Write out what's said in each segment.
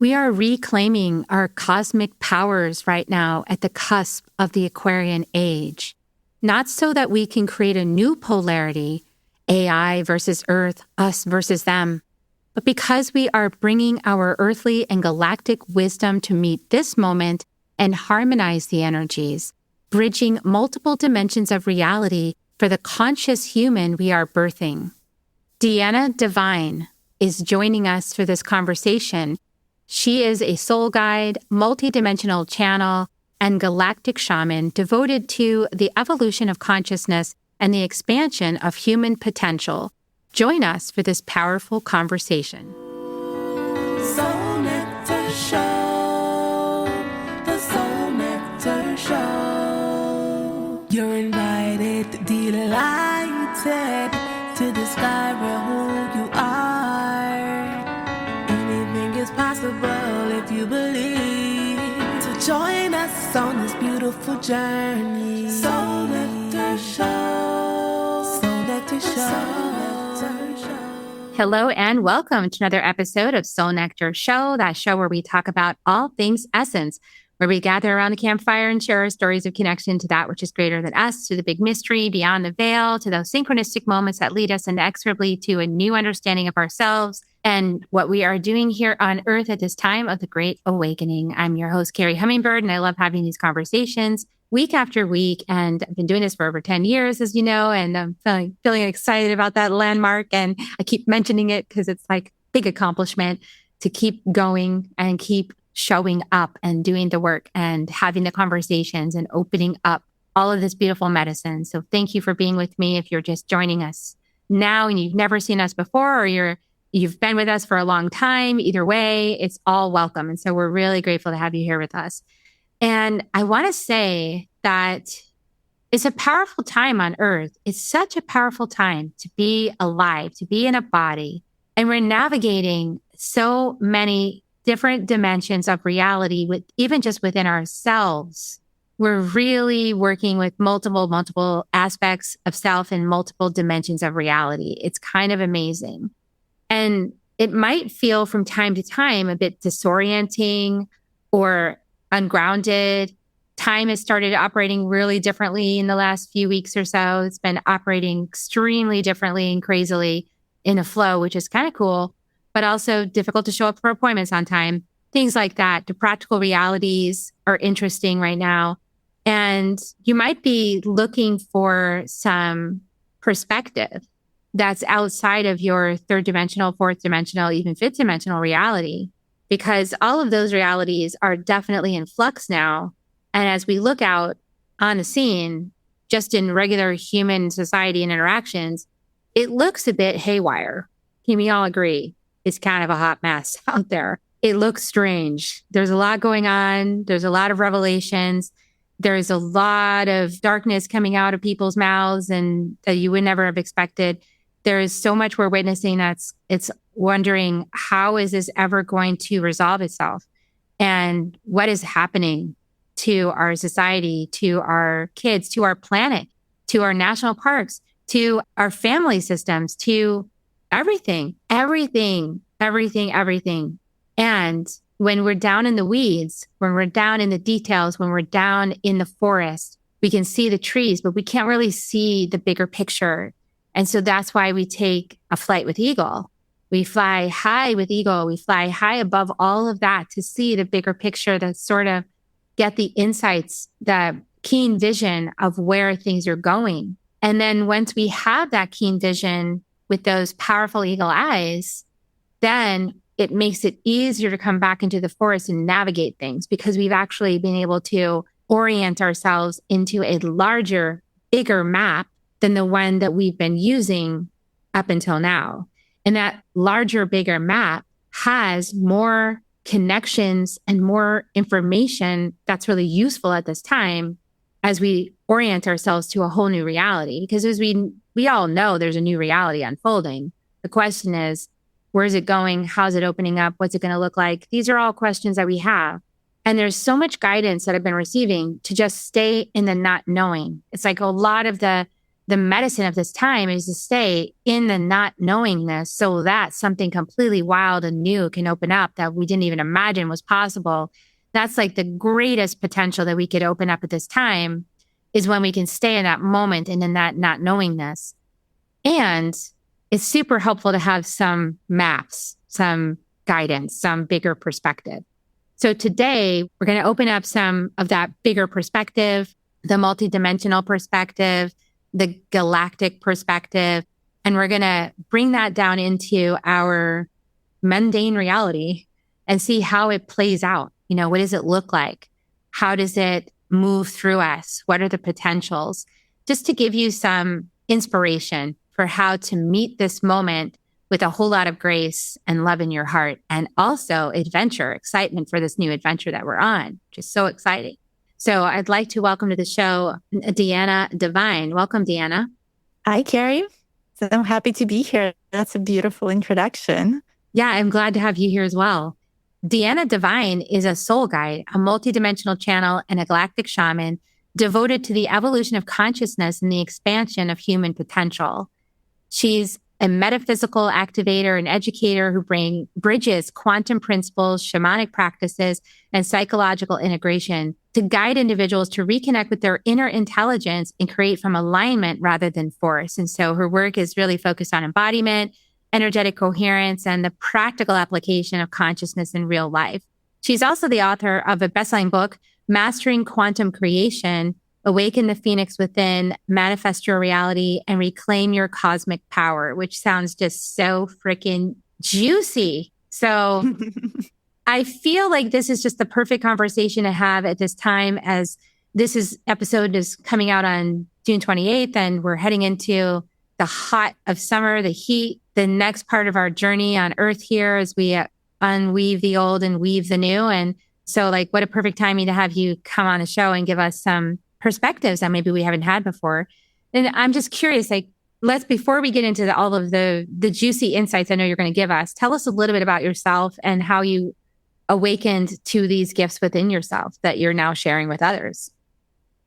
We are reclaiming our cosmic powers right now at the cusp of the Aquarian Age, not so that we can create a new polarity, AI versus Earth, us versus them, but because we are bringing our earthly and galactic wisdom to meet this moment and harmonize the energies, bridging multiple dimensions of reality for the conscious human we are birthing. Deanna Devine is joining us for this conversation. She is a soul guide, multidimensional channel, and galactic shaman devoted to the evolution of consciousness and the expansion of human potential. Join us for this powerful conversation. Soul Nectar Show, the Soul Nectar Show. You're invited, delighted to discover who you are. Anything is possible if you believe. So join us on this beautiful journey. Soul Nectar Show, Soul Nectar Show. Hello and welcome to another episode of Soul Nectar Show, that show where we talk about all things essence, where we gather around the campfire and share our stories of connection to that which is greater than us, to the big mystery beyond the veil, to those synchronistic moments that lead us inexorably to a new understanding of ourselves and what we are doing here on Earth at this time of the Great Awakening. I'm your host, Carrie Hummingbird, and I love having these conversations week after week. And I've been doing this for over 10 years, as you know, and I'm feeling excited about that landmark. And I keep mentioning it because it's like a big accomplishment to keep going and keep showing up and doing the work and having the conversations and opening up all of this beautiful medicine. So thank you for being with me. If you're just joining us now and you've never seen us before, or you've been with us for a long time, either way, it's all welcome. And so we're really grateful to have you here with us. And I want to say that it's a powerful time on Earth. It's such a powerful time to be alive, to be in a body. And we're navigating so many different dimensions of reality with even just within ourselves. We're really working with multiple aspects of self and multiple dimensions of reality. It's kind of amazing. And it might feel from time to time a bit disorienting or ungrounded. Time has started operating really differently in the last few weeks or so. It's been operating extremely differently and crazily in a flow, which is kind of cool, but also difficult to show up for appointments on time. Things like that. The practical realities are interesting right now. And you might be looking for some perspective that's outside of your third dimensional, fourth dimensional, even fifth dimensional reality, because all of those realities are definitely in flux now. And as we look out on the scene, just in regular human society and interactions, it looks a bit haywire. Can we all agree? It's kind of a hot mess out there. It looks strange. There's a lot going on. There's a lot of revelations. There's a lot of darkness coming out of people's mouths and that you would never have expected. There is so much we're witnessing it's wondering, how is this ever going to resolve itself? And what is happening to our society, to our kids, to our planet, to our national parks, to our family systems, to everything. And when we're down in the weeds, when we're down in the details, when we're down in the forest, we can see the trees, but we can't really see the bigger picture. And so that's why we take a flight with Eagle. We fly high with Eagle. We fly high above all of that to see the bigger picture, that sort of get the insights, the keen vision of where things are going. And then once we have that keen vision with those powerful eagle eyes, then it makes it easier to come back into the forest and navigate things, because we've actually been able to orient ourselves into a larger, bigger map than the one that we've been using up until now. And that larger, bigger map has more connections and more information that's really useful at this time as we orient ourselves to a whole new reality. Because as we all know, there's a new reality unfolding. The question is, where is it going? How's it opening up? What's it going to look like? These are all questions that we have. And there's so much guidance that I've been receiving to just stay in the not knowing. It's like a lot of the the medicine of this time is to stay in the not knowingness so that something completely wild and new can open up that we didn't even imagine was possible. That's like the greatest potential that we could open up at this time is when we can stay in that moment and in that not knowingness. And it's super helpful to have some maps, some guidance, some bigger perspective. So today we're going to open up some of that bigger perspective, the multidimensional perspective, the galactic perspective, and we're going to bring that down into our mundane reality and see how it plays out. You know, what does it look like? How does it move through us? What are the potentials? Just to give you some inspiration for how to meet this moment with a whole lot of grace and love in your heart, and also adventure, excitement for this new adventure that we're on, which is so exciting. So I'd like to welcome to the show, Deanna Devine. Welcome, Deanna. Hi, Carrie. So I'm happy to be here. That's a beautiful introduction. Yeah, I'm glad to have you here as well. Deanna Devine is a soul guide, a multidimensional channel, and a galactic shaman devoted to the evolution of consciousness and the expansion of human potential. She's a metaphysical activator and educator who bridges quantum principles, shamanic practices, and psychological integration to guide individuals to reconnect with their inner intelligence and create from alignment rather than force. And so her work is really focused on embodiment, energetic coherence, and the practical application of consciousness in real life. She's also the author of a best-selling book, Mastering Quantum Creation, Awaken the Phoenix Within, Manifest Your Reality, and Reclaim Your Cosmic Power, which sounds just so freaking juicy. So I feel like this is just the perfect conversation to have at this time, as episode is coming out on June 28th, and we're heading into the hot of summer, the heat, the next part of our journey on Earth here as we unweave the old and weave the new. And so like, what a perfect timing to have you come on the show and give us some perspectives that maybe we haven't had before. And I'm just curious, like, before we get into all of the juicy insights I know you're going to give us, tell us a little bit about yourself and how you awakened to these gifts within yourself that you're now sharing with others.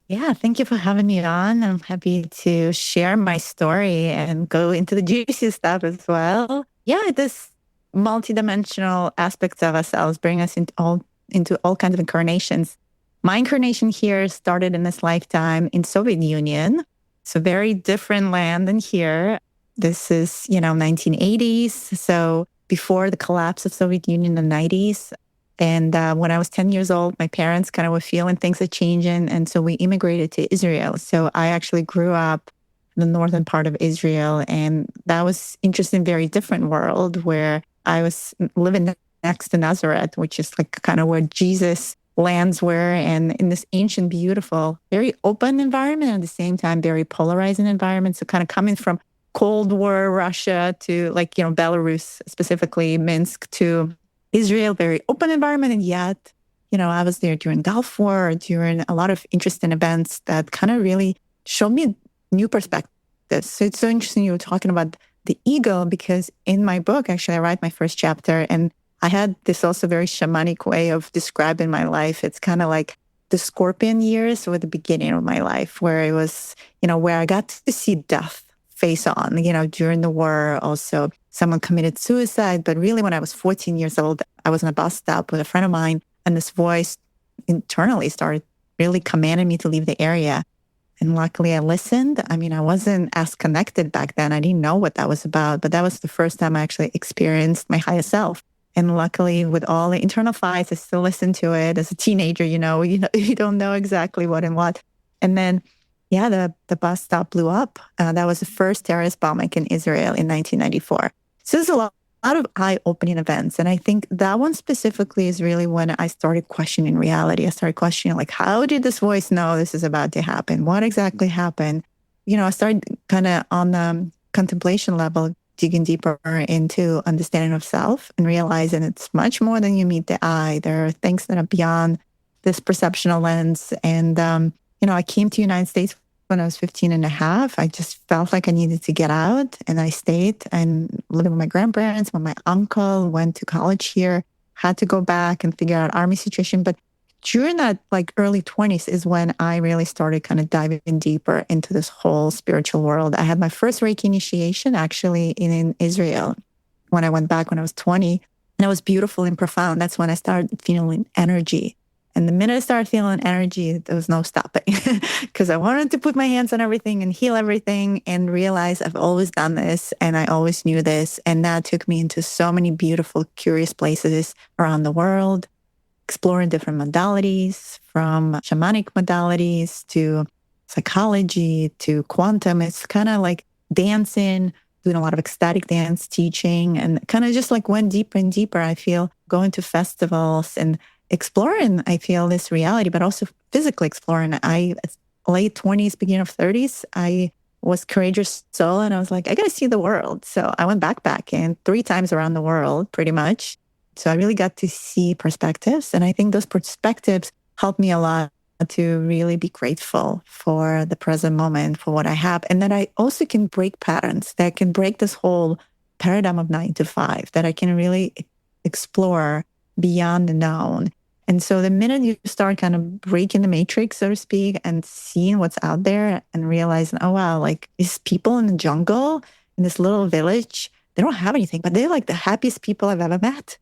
Yeah, thank you for having me on. I'm happy to share my story and go into the juicy stuff as well. Yeah, this multidimensional aspects of ourselves bring us into all kinds of incarnations. My incarnation here started in this lifetime in Soviet Union. It's a very different land than here. This is, 1980s. So before the collapse of Soviet Union in the 90s. And when I was 10 years old, my parents kind of were feeling things are changing. And so we immigrated to Israel. So I actually grew up in the northern part of Israel. And that was interesting, very different world where I was living next to Nazareth, which is like kind of where Jesus lands were, and in this ancient, beautiful, very open environment, and at the same time, very polarizing environment. So kind of coming from Cold War Russia to Belarus, specifically Minsk, to Israel, very open environment. And yet, I was there during Gulf War, during a lot of interesting events that kind of really showed me new perspectives. So it's so interesting you were talking about the ego, because in my book, actually, I write my first chapter, and I had this also very shamanic way of describing my life. It's kind of like the scorpion years were the beginning of my life, where it was, where I got to see death face on, during the war. Also, someone committed suicide. But really, when I was 14 years old, I was on a bus stop with a friend of mine, and this voice internally started really commanding me to leave the area. And luckily, I listened. I mean, I wasn't as connected back then. I didn't know what that was about. But that was the first time I actually experienced my higher self. And luckily, with all the internal fights, I still listen to it. As a teenager, you don't know exactly what and what. And then, the bus stop blew up. That was the first terrorist bombing in Israel in 1994. So there's a lot of eye-opening events. And I think that one specifically is really when I started questioning reality. I started questioning, like, how did this voice know this is about to happen? What exactly happened? I started kind of on the contemplation level, digging deeper into understanding of self and realizing it's much more than you meet the eye. There are things that are beyond this perceptual lens. And, I came to the United States when I was 15 and a half. I just felt like I needed to get out, and I stayed and lived with my grandparents. When my uncle went to college here, had to go back and figure out army situation. But during that like early 20s is when I really started kind of diving in deeper into this whole spiritual world. I had my first Reiki initiation actually in Israel when I went back when I was 20. And it was beautiful and profound. That's when I started feeling energy. And the minute I started feeling energy, there was no stopping because I wanted to put my hands on everything and heal everything and realize I've always done this and I always knew this. And that took me into so many beautiful, curious places around the world, exploring different modalities from shamanic modalities to psychology to quantum. It's kind of like dancing, doing a lot of ecstatic dance teaching, and kind of just like went deeper and deeper. I feel going to festivals and exploring, I feel this reality, but also physically exploring. Late 20s, beginning of 30s, I was courageous soul and I was like, I got to see the world. So I went backpacking 3 times around the world, pretty much. So I really got to see perspectives. And I think those perspectives helped me a lot to really be grateful for the present moment, for what I have. And that I also can break patterns, that I can break this whole paradigm of 9 to 5, that I can really explore beyond the known. And so the minute you start kind of breaking the matrix, so to speak, and seeing what's out there and realizing, oh, wow, like these people in the jungle, in this little village, they don't have anything, but they're like the happiest people I've ever met.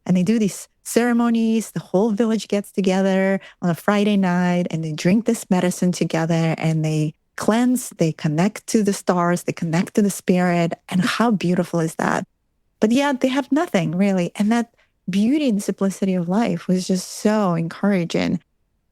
And they do these ceremonies. The whole village gets together on a Friday night and they drink this medicine together and they cleanse, they connect to the stars, they connect to the spirit. And how beautiful is that? But yeah, they have nothing really. And that beauty and simplicity of life was just so encouraging.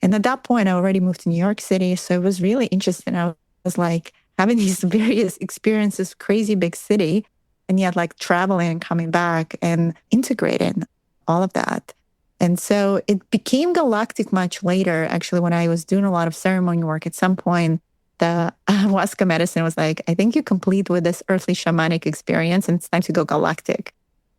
And at that point, I already moved to New York City. So it was really interesting. I was like having these various experiences, crazy big city, and yet like traveling and coming back and integrating all of that. And so it became galactic much later, actually, when I was doing a lot of ceremony work. At some point, the ayahuasca medicine was like, I think you're complete with this earthly shamanic experience and it's time to go galactic.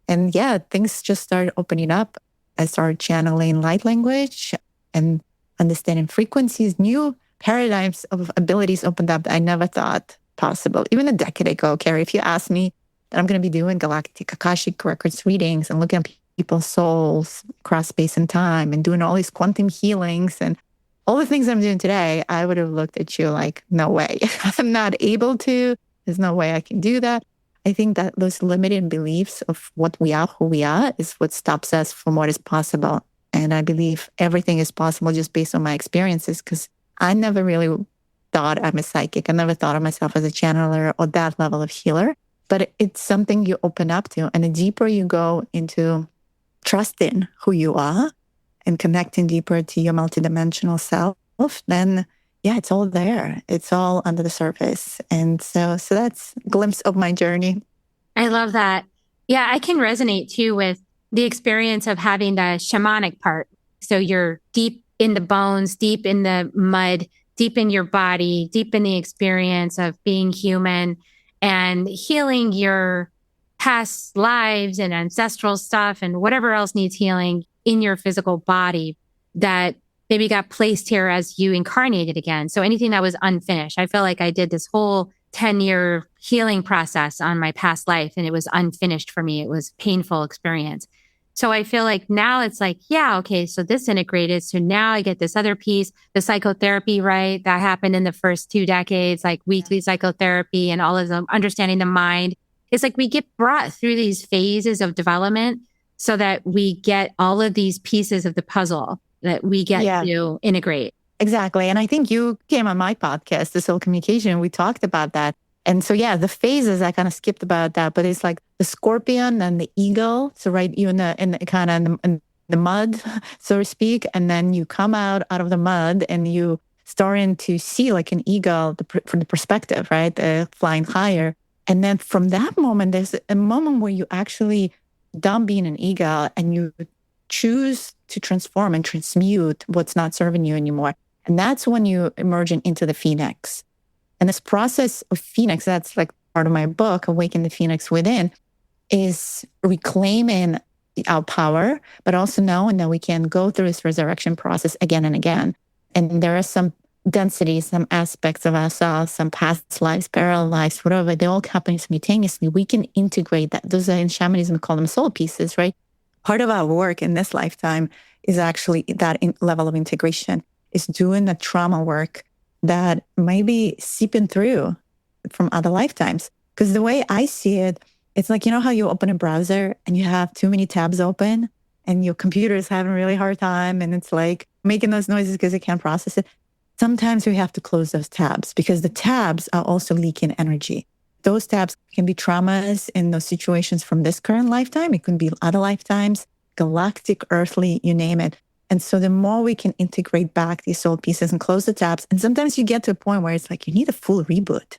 And yeah, things just started opening up. I started channeling light language and understanding frequencies. New paradigms of abilities opened up that I never thought possible. Even a decade ago, Carrie, if you asked me that I'm going to be doing galactic Akashic records readings and looking at people's souls across space and time and doing all these quantum healings and all the things I'm doing today, I would have looked at you like, no way. I'm not able to. There's no way I can do that. I think that those limited beliefs of what we are, who we are, is what stops us from what is possible. And I believe everything is possible just based on my experiences, because I never really thought I'm a psychic. I never thought of myself as a channeler or that level of healer. But it's something you open up to. And the deeper you go into trusting who you are and connecting deeper to your multidimensional self, then yeah, it's all there. It's all under the surface. And so that's a glimpse of my journey. I love that. Yeah, I can resonate too with the experience of having the shamanic part. So you're deep in the bones, deep in the mud, deep in your body, deep in the experience of being human and healing your past lives and ancestral stuff and whatever else needs healing in your physical body that maybe got placed here as you incarnated again. So anything that was unfinished, I feel like I did this whole 10-year healing process on my past life and it was unfinished for me. It was a painful experience. So I feel like now it's like, yeah, okay, so this integrated. So now I get this other piece, the psychotherapy, right? That happened in the first 2 decades, like weekly psychotherapy and all of them, understanding the mind. It's like we get brought through these phases of development so that we get all of these pieces of the puzzle that we get to integrate. Exactly. And I think you came on my podcast, The Soul Communication, we talked about that. And so, yeah, the phases, I kind of skipped about that, but it's like the scorpion and the eagle. So, right, you're in the mud, so to speak. And then you come out of the mud and you starting to see like an eagle from the perspective, right? Flying higher. And then from that moment, there's a moment where you actually done being an eagle and you choose to transform and transmute what's not serving you anymore. And that's when you emerge into the phoenix. And this process of phoenix, that's like part of my book, Awaken the Phoenix Within, is reclaiming our power, but also knowing that we can go through this resurrection process again and again. And there are some densities, some aspects of ourselves, some past lives, parallel lives, whatever, they all happen simultaneously. We can integrate that. Those are in shamanism, we call them soul pieces, right? part of our work in this lifetime is actually that level of integration, is doing the trauma work that may be seeping through from other lifetimes. Because the way I see it, it's like, you know how you open a browser and you have too many tabs open and your computer is having a really hard time and it's like making those noises because it can't process it. Sometimes we have to close those tabs because the tabs are also leaking energy. Those tabs can be traumas in those situations from this current lifetime. It can be other lifetimes, galactic, earthly, you name it. And so the more we can integrate back these soul pieces and close the tabs, and sometimes you get to a point where it's like you need a full reboot.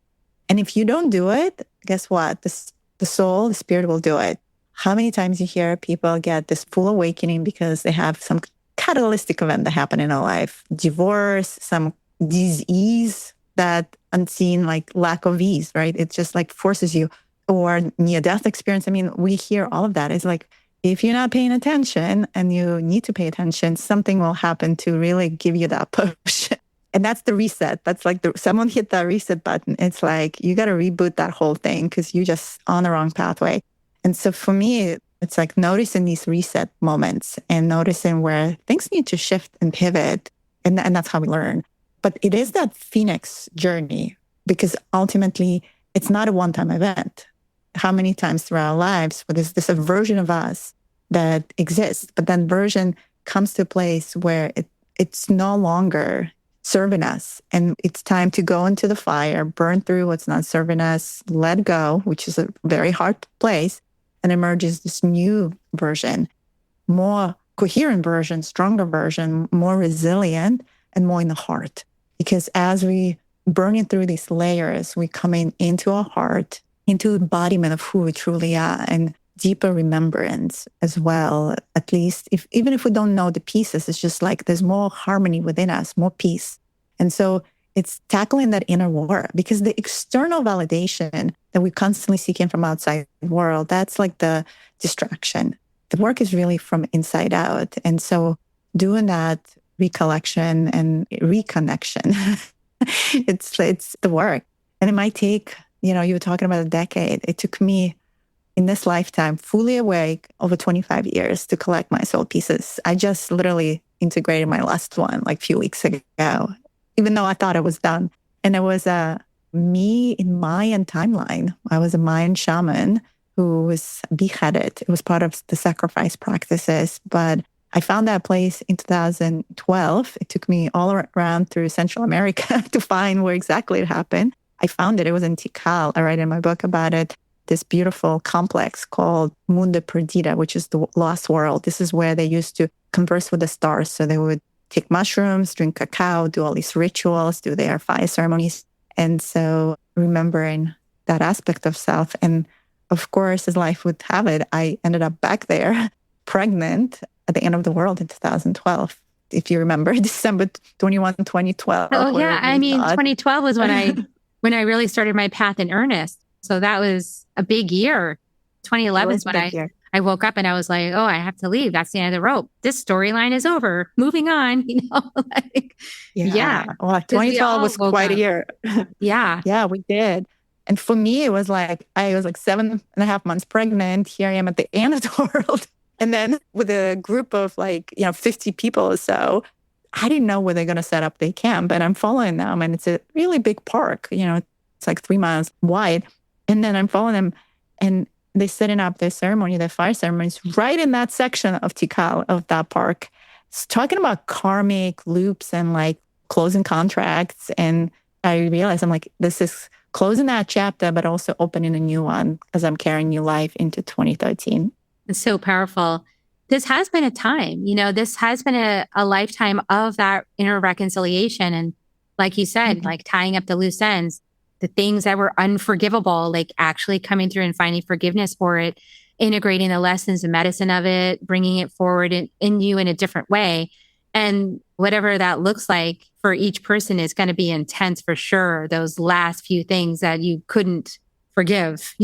And if you don't do it, guess what? The soul, the spirit will do it. How many times you hear people get this full awakening because they have some catalytic event that happened in their life, divorce, some disease, that unseen like lack of ease, right? It just like forces you, or near-death experience. I mean, we hear all of that. It's like, if you're not paying attention and you need to pay attention, something will happen to really give you that push. And that's the reset. That's like someone hit that reset button. It's like, you got to reboot that whole thing because you're just on the wrong pathway. And so for me, it's like noticing these reset moments and noticing where things need to shift and pivot. And that's how we learn. But it is that Phoenix journey, because ultimately it's not a one-time event. How many times through our lives where there's this a version of us that exists, but that version comes to a place where it's no longer serving us. And it's time to go into the fire, burn through what's not serving us, let go, which is a very hard place, and emerges this new version, more coherent version, stronger version, more resilient, and more in the heart. Because as we burning through these layers, we coming into our heart, into embodiment of who we truly are, and deeper remembrance as well. At least, even if we don't know the pieces, it's just like there's more harmony within us, more peace. And so it's tackling that inner war, because the external validation that we're constantly seeking from outside the world, that's like the distraction. The work is really from inside out. And so doing that recollection and reconnection, it's the work. And it might take, you were talking about a decade. It took me in this lifetime, fully awake, over 25 years to collect my soul pieces. I just literally integrated my last one like a few weeks ago, even though I thought it was done. And it was me in Mayan timeline. I was a Mayan shaman who was beheaded. It was part of the sacrifice practices, but I found that place in 2012. It took me all around through Central America to find where exactly it happened. I found it. It was in Tikal. I write in my book about it. This beautiful complex called Mundo Perdida, which is the lost world. This is where they used to converse with the stars. So they would take mushrooms, drink cacao, do all these rituals, do their fire ceremonies. And so remembering that aspect of self. And of course, as life would have it, I ended up back there pregnant at the end of the world in 2012. If you remember, December 21, 2012. Oh, yeah. I mean, 2012 was when I really started my path in earnest. So that was a big year. 2011 is when I woke up and I was like, oh, I have to leave. That's the end of the rope. This storyline is over. Moving on, yeah. Well, 2012 was quite a year. Yeah. Yeah, we did. And for me, it was like, I was like 7.5 months pregnant. Here I am at the end of the world. And then with a group of 50 people or so, I didn't know where they're going to set up their camp. And I'm following them. And it's a really big park. It's like 3 miles wide. And then I'm following them. And they're setting up their ceremony, their fire ceremonies, right in that section of Tikal, of that park. It's talking about karmic loops and like closing contracts. And I realized I'm like, this is closing that chapter, but also opening a new one as I'm carrying new life into 2013. It's so powerful. This has been a time, this has been a lifetime of that inner reconciliation. And like you said, like tying up the loose ends, the things that were unforgivable, like actually coming through and finding forgiveness for it, integrating the lessons and medicine of it, bringing it forward in you in a different way. And whatever that looks like for each person is going to be intense for sure. Those last few things that you couldn't forgive,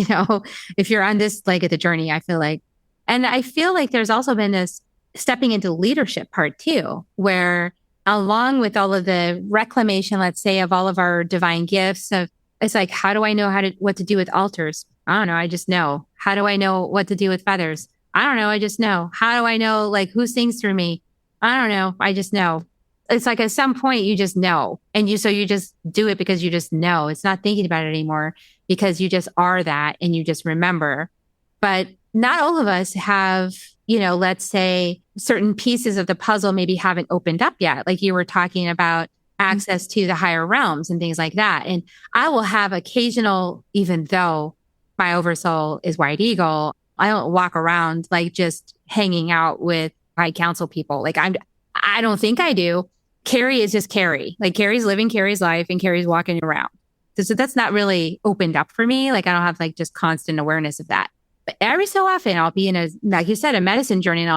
if you're on this leg of the journey, I feel like. And I feel like there's also been this stepping into leadership part too, where along with all of the reclamation, let's say, of all of our divine gifts, it's like, how do I know what to do with altars? I don't know. I just know. How do I know what to do with feathers? I don't know. I just know. How do I know like who sings through me? I don't know. I just know. It's like at some point you just know. And so you just do it because you just know. It's not thinking about it anymore because you just are that and you just remember. But not all of us have, let's say certain pieces of the puzzle maybe haven't opened up yet. Like you were talking about access to the higher realms and things like that. And I will have occasional, even though my oversoul is white eagle, I don't walk around like just hanging out with high council people. Like I don't think I do. Carrie is just Carrie. Like Carrie's living Carrie's life and Carrie's walking around. So that's not really opened up for me. Like I don't have like just constant awareness of that. But every so often I'll be in like you said, a medicine journey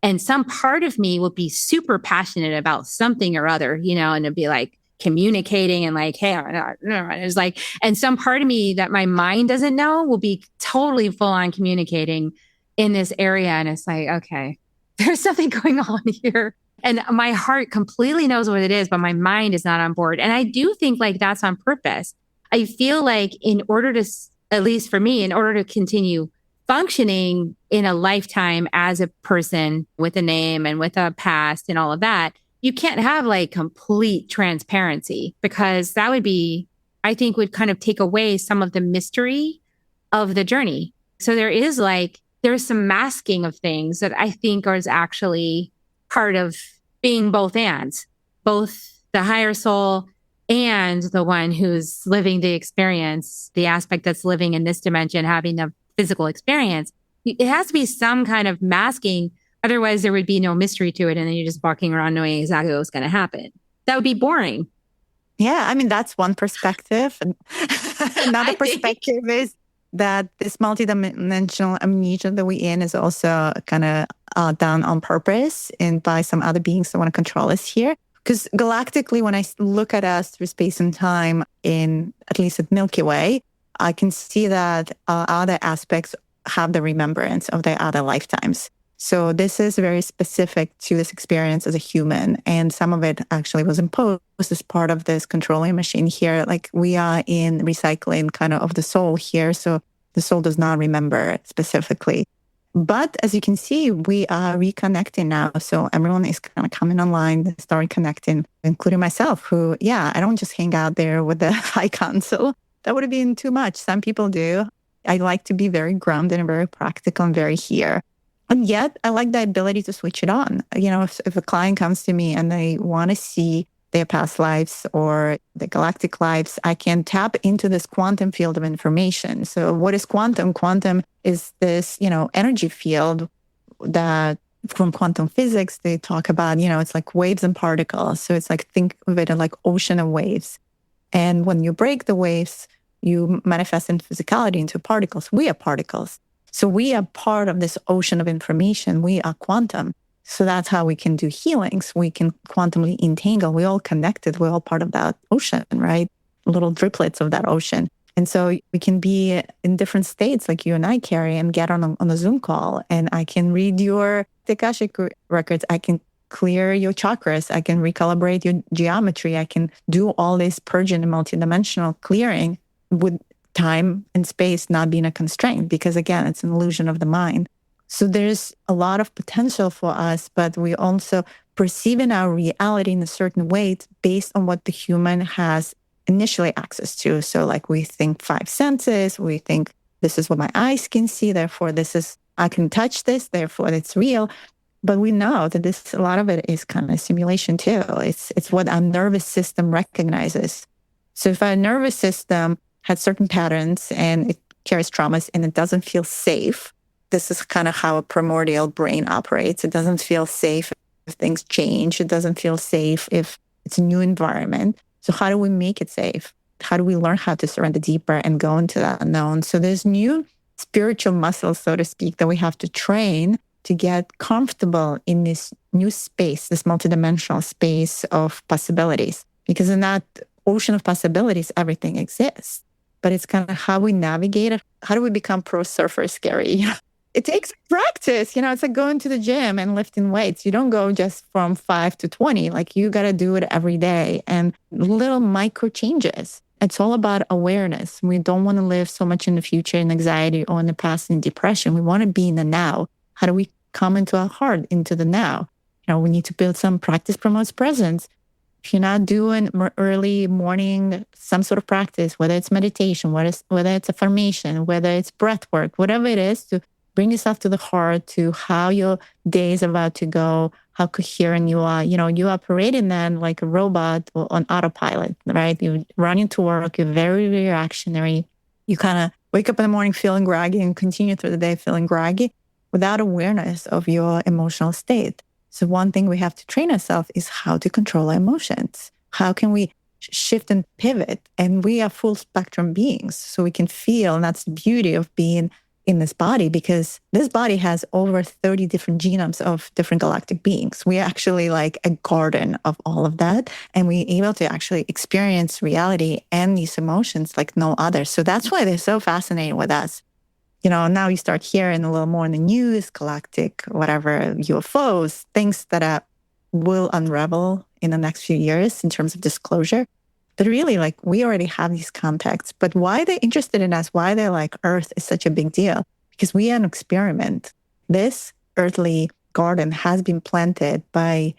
and some part of me will be super passionate about something or other, and it'll be like communicating and like, hey, it's like, and some part of me that my mind doesn't know will be totally full on communicating in this area. And it's like, okay, there's something going on here. And my heart completely knows what it is, but my mind is not on board. And I do think like that's on purpose. I feel like in order to, at least for me, in order to continue functioning in a lifetime as a person with a name and with a past and all of that, you can't have like complete transparency because that would be, I think would kind of take away some of the mystery of the journey. So there's some masking of things that I think is actually part of being both the higher soul and the one who's living the experience, the aspect that's living in this dimension, having the physical experience. It has to be some kind of masking. Otherwise, there would be no mystery to it. And then you're just walking around knowing exactly what's going to happen. That would be boring. Yeah, I mean, that's one perspective. Another perspective is that this multidimensional amnesia that we're in is also kind of done on purpose and by some other beings that want to control us here. Because galactically, when I look at us through space and time, in at least at Milky Way, I can see that other aspects have the remembrance of their other lifetimes. So this is very specific to this experience as a human. And some of it actually was imposed as part of this controlling machine here. Like we are in recycling kind of the soul here. So the soul does not remember specifically. But as you can see, we are reconnecting now. So everyone is kind of coming online, start connecting, including myself, who, I don't just hang out there with the high council. That would have been too much. Some people do. I like to be very grounded and very practical and very here. And yet I like the ability to switch it on. If a client comes to me and they want to see their past lives or the galactic lives, I can tap into this quantum field of information. So what is quantum? Quantum is this, energy field that from quantum physics, they talk about, it's like waves and particles. So it's like, think of it like ocean of waves. And when you break the waves, you manifest in physicality into particles. We are particles. So we are part of this ocean of information. We are quantum. So that's how we can do healings. We can quantumly entangle. We're all connected. We're all part of that ocean, right? Little driplets of that ocean. And so we can be in different states like you and I, Carrie, and get on a Zoom call. And I can read your Akashic records. I can clear your chakras. I can recalibrate your geometry. I can do all this purging and multidimensional clearing with time and space not being a constraint, because again, it's an illusion of the mind. So there's a lot of potential for us, but we also perceiving our reality in a certain way based on what the human has initially access to. So like we think 5 senses, we think this is what my eyes can see, therefore I can touch this, therefore it's real. But we know that a lot of it is kind of simulation too. It's what our nervous system recognizes. So if our nervous system had certain patterns and it carries traumas and it doesn't feel safe, this is kind of how a primordial brain operates. It doesn't feel safe if things change. It doesn't feel safe if it's a new environment. So how do we make it safe? How do we learn how to surrender deeper and go into that unknown? So there's new spiritual muscles, so to speak, that we have to train to get comfortable in this new space, this multidimensional space of possibilities. Because in that ocean of possibilities, everything exists. But it's kind of how we navigate it. How do we become pro surfers, Gary? It takes practice. It's like going to the gym and lifting weights. You don't go just from 5 to 20. Like you got to do it every day and little micro changes. It's all about awareness. We don't want to live so much in the future in anxiety or in the past in depression. We want to be in the now. How do we come into our heart, into the now? We need to build some practice promotes presence. If you're not doing early morning, some sort of practice, whether it's meditation, whether it's affirmation, whether it's breath work, whatever it is, to bring yourself to the heart, to how your day is about to go, how coherent you are. You operate in then like a robot or on autopilot, right? You run into work, you're very reactionary. You kind of wake up in the morning feeling groggy and continue through the day feeling groggy without awareness of your emotional state. So one thing we have to train ourselves is how to control our emotions. How can we shift and pivot? And we are full spectrum beings, so we can feel. And that's the beauty of being in this body, because this body has over 30 different genomes of different galactic beings. We are actually like a garden of all of that. And we're able to actually experience reality and these emotions like no other. So that's why they're so fascinating with us. Now you start hearing a little more in the news, galactic, whatever, UFOs, things that will unravel in the next few years in terms of disclosure. But really, like, we already have these contacts. But why they're interested in us, why they're like, Earth is such a big deal? Because we are an experiment. This earthly garden has been planted by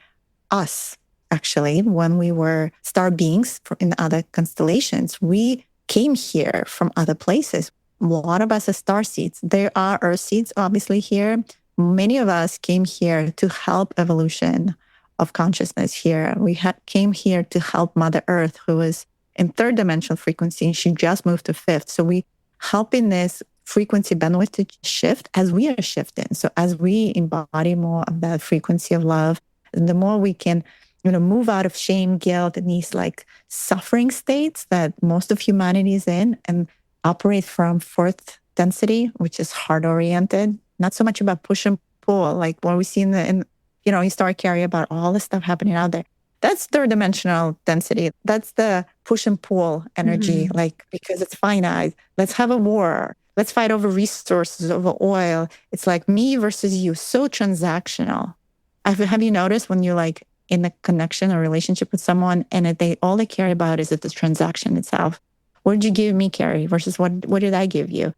us, actually, when we were star beings in other constellations. We came here from other places. A lot of us are star seeds. There are earth seeds, obviously, here. Many of us came here to help evolution of consciousness here. We came here to help Mother Earth, who was in third dimensional frequency, and she just moved to fifth. So we help in this frequency bandwidth to shift as we are shifting. So as we embody more of that frequency of love, the more we can, move out of shame, guilt, and these like suffering states that most of humanity is in, and operate from fourth density, which is heart oriented. Not so much about push and pull, like what we see in you start carrying about all the stuff happening out there. That's third dimensional density. That's the push and pull energy, like, because it's finite. Let's have a war. Let's fight over resources, over oil. It's like me versus you, so transactional. Have you noticed when you're like in a connection or relationship with someone and all they care about is the transaction itself? What did you give me, Carrie, versus what did I give you?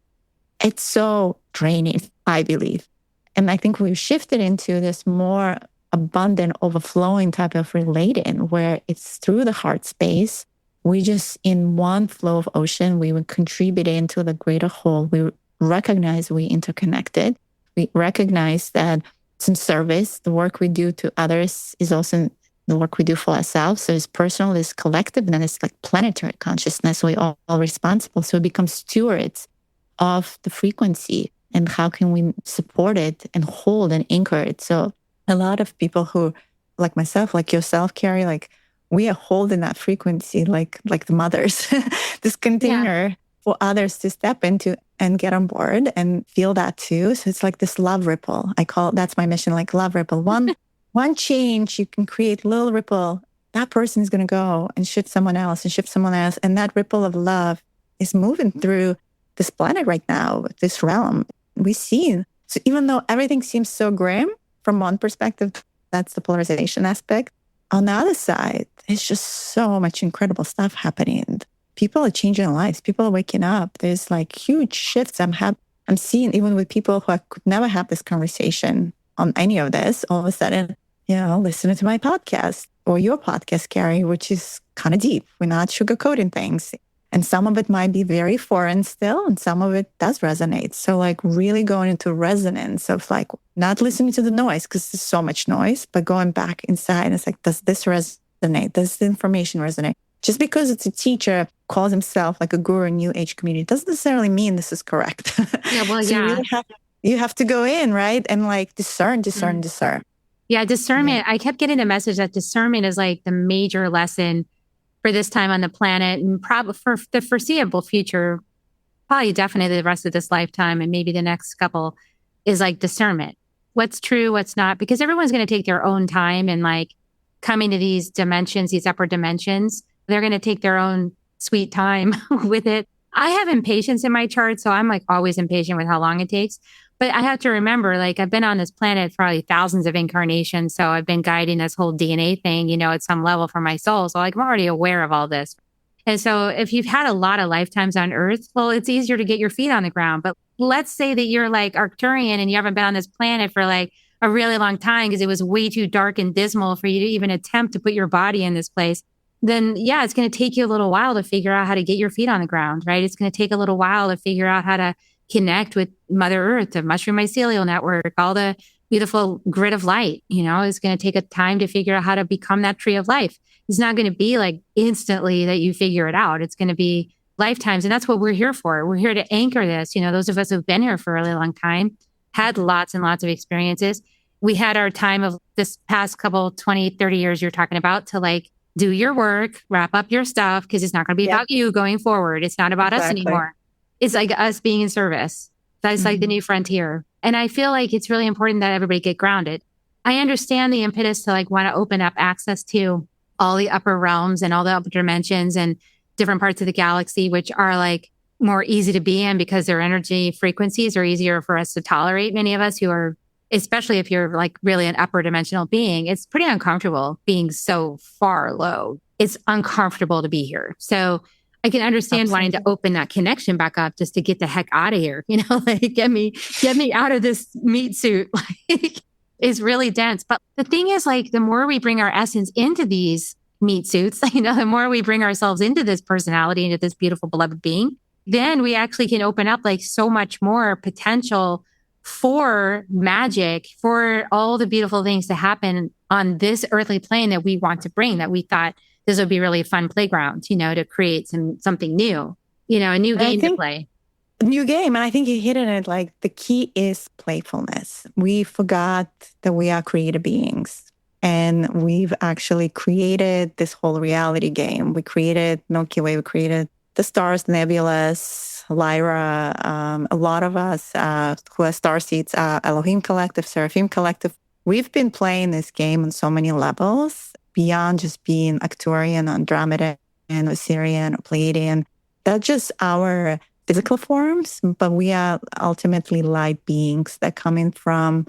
It's so draining, I believe. And I think we've shifted into this more abundant, overflowing type of relating, where it's through the heart space. We just, in one flow of ocean, we would contribute into the greater whole. We recognize we interconnected. We recognize that some service, the work we do to others is also the work we do for ourselves. So it's personal, it's collective, and then it's like planetary consciousness. We all responsible. So we become stewards of the frequency. And how can we support it and hold and anchor it? So a lot of people who, like myself, like yourself, Carrie, like we are holding that frequency like the mothers, this container for others to step into and get on board and feel that too. So it's like this love ripple. That's my mission, like love ripple. One change, you can create little ripple. That person is going to go and shift someone else and shift someone else. And that ripple of love is moving through this planet right now, this realm. We see. So even though everything seems so grim from one perspective, that's the polarization aspect. On the other side, it's just so much incredible stuff happening. People are changing their lives. People are waking up. There's like huge shifts I'm seeing, even with people who I could never have this conversation on any of this. All of a sudden, listening to my podcast or your podcast, Carrie, which is kind of deep. We're not sugarcoating things. And some of it might be very foreign still, and some of it does resonate. So like really going into resonance of like not listening to the noise, because there's so much noise, but going back inside and it's like, does this resonate? Does the information resonate? Just because it's a teacher calls himself like a guru in New Age community doesn't necessarily mean this is correct. Yeah, well, so you have to go in, right? And like discern. Yeah, discernment. I kept getting the message that discernment is like the major lesson for this time on the planet, and probably for the foreseeable future, probably definitely the rest of this lifetime and maybe the next couple, is like discernment. What's true, what's not, because everyone's going to take their own time and like coming to these dimensions, these upper dimensions, they're going to take their own sweet time with it. I have impatience in my chart, so I'm like always impatient with how long it takes. But I have to remember, like, I've been on this planet for probably thousands of incarnations. So I've been guiding this whole DNA thing, at some level for my soul. So like, I'm already aware of all this. And so if you've had a lot of lifetimes on Earth, well, it's easier to get your feet on the ground. But let's say that you're like Arcturian and you haven't been on this planet for like a really long time because it was way too dark and dismal for you to even attempt to put your body in this place. Then yeah, it's going to take you a little while to figure out how to get your feet on the ground, right? It's going to take a little while to figure out how to connect with Mother Earth, the mushroom mycelial network, all the beautiful grid of light. It's going to take a time to figure out how to become that tree of life. It's not going to be like instantly that you figure it out. It's going to be lifetimes. And that's what we're here for. We're here to anchor this. Those of us who've been here for a really long time, had lots and lots of experiences. We had our time of this past couple, 20, 30 years you're talking about to like do your work, wrap up your stuff, because it's not going to be about you going forward. It's not about us anymore. It's like us being in service. That's like the new frontier. And I feel like it's really important that everybody get grounded. I understand the impetus to like want to open up access to all the upper realms and all the upper dimensions and different parts of the galaxy, which are like more easy to be in because their energy frequencies are easier for us to tolerate. Many of us who are, especially if you're like really an upper dimensional being, it's pretty uncomfortable being so far low. It's uncomfortable to be here. So I can understand wanting to open that connection back up just to get the heck out of here. Like get me out of this meat suit. Like it's really dense. But the thing is, like, the more we bring our essence into these meat suits, the more we bring ourselves into this personality, into this beautiful beloved being, then we actually can open up like so much more potential for magic, for all the beautiful things to happen on this earthly plane that we want to bring, that we thought this would be really a fun playground, to create something new, a new game to play. New game. And I think you hit on it. Like the key is playfulness. We forgot that we are creative beings and we've actually created this whole reality game. We created Milky Way. We created the stars, nebulas, Lyra. A lot of us who are starseeds, Elohim Collective, Seraphim Collective. We've been playing this game on so many levels beyond just being Arcturian, Andromedan, Osirian, or Pleiadian. That's just our physical forms, but we are ultimately light beings that come in from,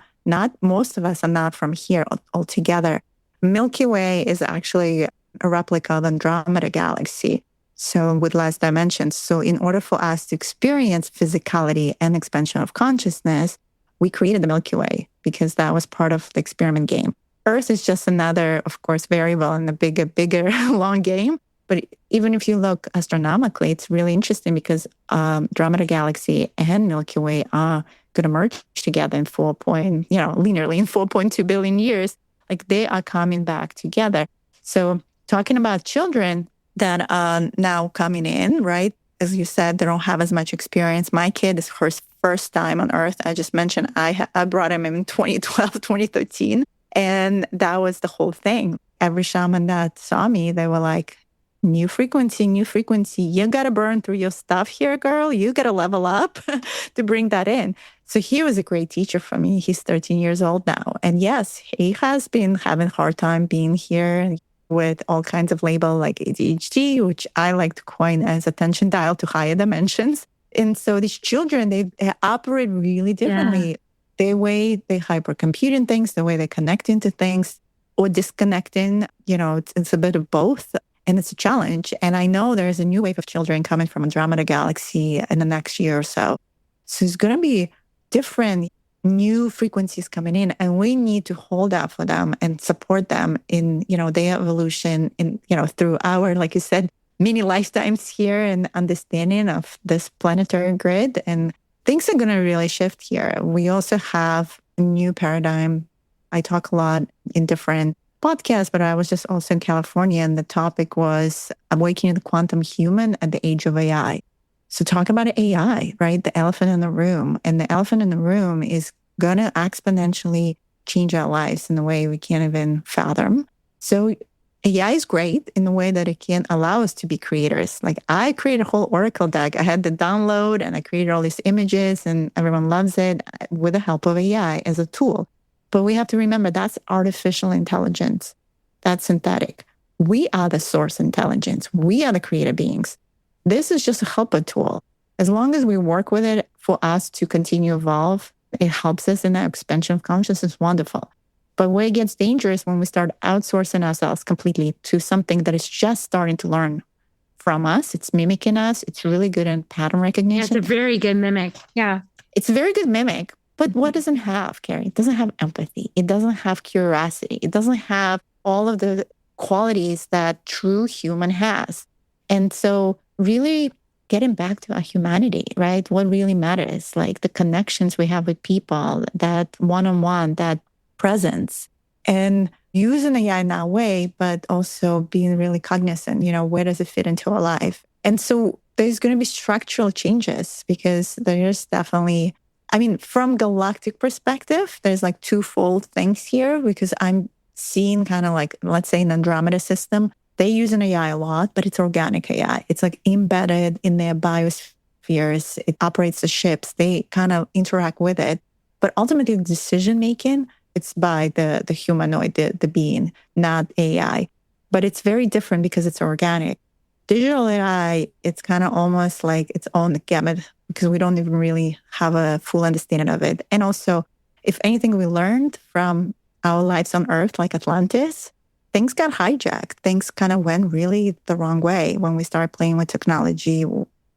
most of us are not from here altogether. Milky Way is actually a replica of Andromeda galaxy, so with less dimensions. So in order for us to experience physicality and expansion of consciousness, we created the Milky Way because that was part of the experiment game. Earth is just another, of course, variable in the bigger, long game. But even if you look astronomically, it's really interesting because Andromeda Galaxy and Milky Way are going to merge together in linearly in 4.2 billion years. Like they are coming back together. So talking about children that are now coming in, right? As you said, they don't have as much experience. My kid is her first time on Earth. I just mentioned I brought him in 2012, 2013. And that was the whole thing. Every shaman that saw me, they were like, new frequency. You got to burn through your stuff here, girl. You got to level up to bring that in. So he was a great teacher for me. He's 13 years old now. And yes, he has been having a hard time being here with all kinds of label like ADHD, which I like to coin as attention dial to higher dimensions. And so these children, they operate really differently. Yeah. The way they hypercompute things, the way they connect into things or disconnecting, it's a bit of both. And it's a challenge. And I know there's a new wave of children coming from Andromeda Galaxy in the next year or so. So it's going to be different new frequencies coming in. And we need to hold out for them and support them in, their evolution in, through our, like you said, many lifetimes here and understanding of this planetary grid. And things are going to really shift here. We also have a new paradigm. I talk a lot in different podcast, but I was just also in California and the topic was awakening the quantum human at the age of AI. So talk about AI, right? The elephant in the room. And the elephant in the room is going to exponentially change our lives in a way we can't even fathom. So AI is great in the way that it can allow us to be creators. Like I created a whole Oracle deck. I had the download and I created all these images and everyone loves it with the help of AI as a tool. But we have to remember that's artificial intelligence. That's synthetic. We are the source intelligence. We are the creative beings. This is just a helper tool. As long as we work with it for us to continue to evolve, it helps us in that expansion of consciousness. Wonderful. But where it gets dangerous when we start outsourcing ourselves completely to something that is just starting to learn from us. It's mimicking us. It's really good in pattern recognition. Yeah, it's a very good mimic. Yeah. It's a very good mimic. But what doesn't have, Carrie? It doesn't have empathy. It doesn't have curiosity. It doesn't have all of the qualities that true human has. And so really getting back to our humanity, right? What really matters, like the connections we have with people, that one-on-one, that presence, and using AI in that way, but also being really cognizant, where does it fit into our life? And so there's going to be structural changes because there's definitely, from galactic perspective, there's like twofold things here because I'm seeing kind of like, let's say, an Andromeda system. They use an AI a lot, but it's organic AI. It's like embedded in their biospheres. It operates the ships. They kind of interact with it. But ultimately, the decision-making, it's by the humanoid, the being, not AI. But it's very different because it's organic. Digital AI, it's kind of almost like its own gamut because we don't even really have a full understanding of it. And also, if anything we learned from our lives on Earth, like Atlantis, things got hijacked. Things kind of went really the wrong way when we started playing with technology,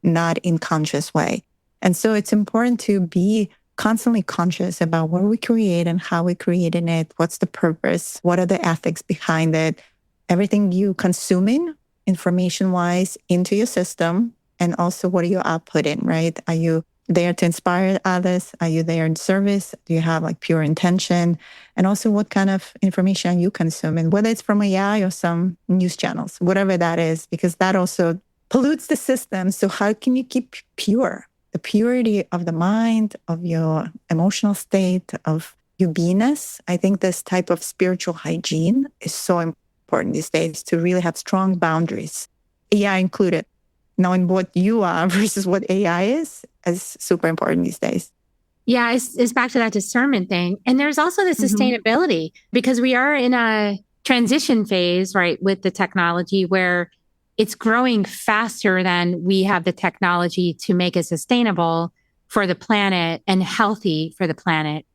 not in conscious way. And so it's important to be constantly conscious about what we create and how we creating it. What's the purpose? What are the ethics behind it? Everything you consuming information-wise into your system, and also what are you outputting, right? Are you there to inspire others? Are you there in service? Do you have like pure intention? And also what kind of information are you consuming, whether it's from AI or some news channels, whatever that is, because that also pollutes the system. So how can you keep pure? The purity of the mind, of your emotional state, of your beingness. I think this type of spiritual hygiene is so important these days to really have strong boundaries, AI included. Knowing what you are versus what AI is super important these days. Yeah, it's back to that discernment thing. And there's also the sustainability because we are in a transition phase, right, with the technology where it's growing faster than we have the technology to make it sustainable for the planet and healthy for the planet.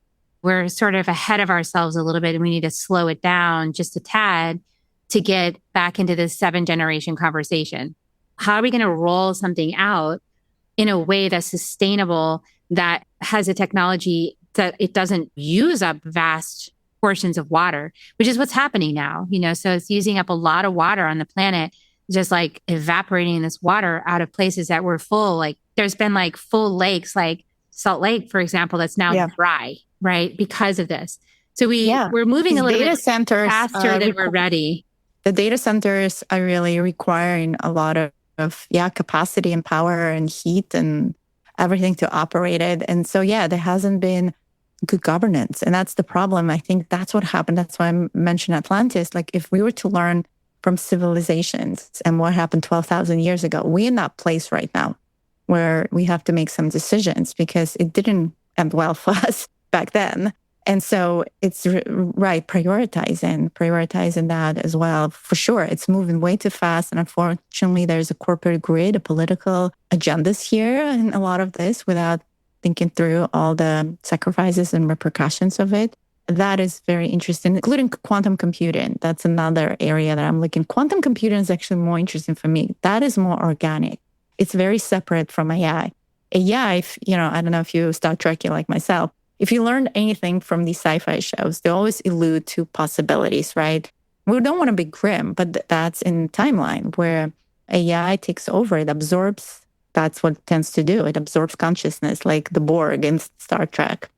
We're sort of ahead of ourselves a little bit and we need to slow it down just a tad to get back into this 7th-generation conversation. How are we going to roll something out in a way that's sustainable, that has a technology that it doesn't use up vast portions of water, which is what's happening now, so it's using up a lot of water on the planet, just like evaporating this water out of places that were full. Like there's been like full lakes, like Salt Lake, for example, that's now dry, right? Because of this. So we're moving a little bit faster than we're ready. The data centers are really requiring a lot of capacity and power and heat and everything to operate it. And so, there hasn't been good governance. And that's the problem. I think that's what happened. That's why I mentioned Atlantis. Like if we were to learn from civilizations and what happened 12,000 years ago, we're in that place right now where we have to make some decisions because it didn't end well for us back then. And so it's prioritizing that as well. For sure, it's moving way too fast. And unfortunately, there's a corporate grid, a political agendas here in a lot of this without thinking through all the sacrifices and repercussions of it. That is very interesting, including quantum computing. That's another area that I'm looking. Quantum computing is actually more interesting for me. That is more organic. It's very separate from AI. AI, I don't know if you Star Trek like myself, if you learned anything from these sci-fi shows, they always allude to possibilities, right? We don't want to be grim, but that's in timeline where AI takes over. It absorbs. That's what it tends to do. It absorbs consciousness, like the Borg in Star Trek.